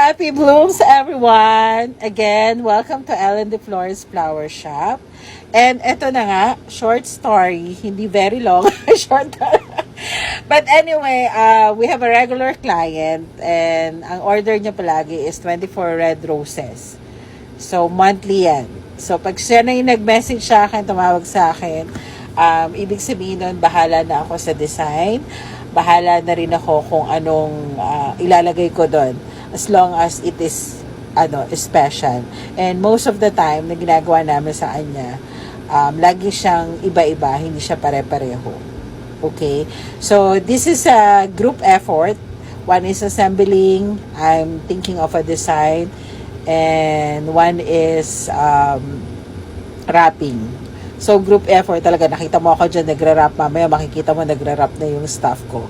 Happy blooms, everyone! Again, welcome to Ellen De Flores Flower Shop. And eto na nga, short story, hindi very long, short. But anyway, we have a regular client and ang order niya palagi is 24 red roses. So, monthly yan. So, pag siya na yung nag-message sa akin, tumawag sa akin, ibig sabihin nun, bahala na ako sa design. Bahala na rin ako kung anong ilalagay ko doon. As long as it is special. And most of the time na ginagawa namin sa kanya, lagi siyang iba-iba, hindi siya pare-pareho. Okay? So, this is a group effort. One is assembling, I'm thinking of a design, and one is wrapping. So, group effort talaga. Nakita mo ako dyan, nagra-wrap. Mamaya makikita mo, nagra-wrap na yung staff ko.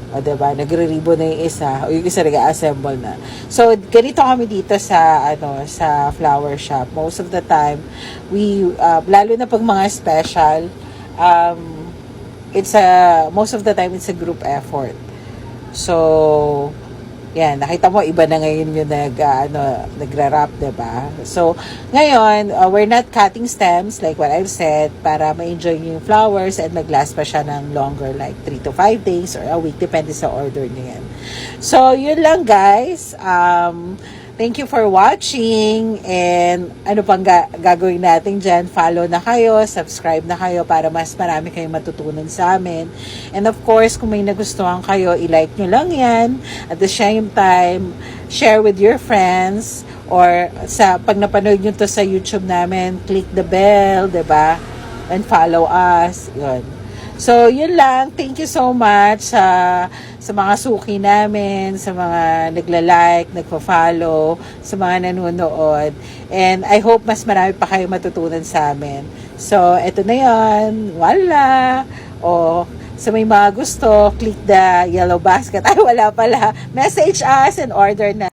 O, diba? Nagre-ribbon na yung isa. O, yung isa nag-assemble na. So, ganito kami dito sa, sa flower shop. Most of the time, lalo na pag mga special, most of the time, it's a group effort. So, yan, nakita mo, iba na ngayon yung nagra-wrap, diba? So, ngayon, we're not cutting stems, like what I've said, para ma-enjoy yung flowers and mag-last pa siya ng longer, like 3 to 5 days or a week, depende sa order niya yan. So, yun lang, guys. Thank you for watching, and ano pang gagawin natin dyan, follow na kayo, subscribe na kayo para mas marami kayong matutunan sa amin. And of course, kung may nagustuhan kayo, i-like nyo lang yan. At the same time, share with your friends, or pag napanood nyo to sa YouTube namin, click the bell, diba? And follow us. Yun. So, yun lang. Thank you so much sa mga suki namin, sa mga nagla-like, nagpa-follow, sa mga nanonood. And I hope mas marami pa kayo matutunan sa amin. So, eto na yun. Wala! O, sa may mga gusto, click the yellow basket. Ay, wala pala. Message us and order na.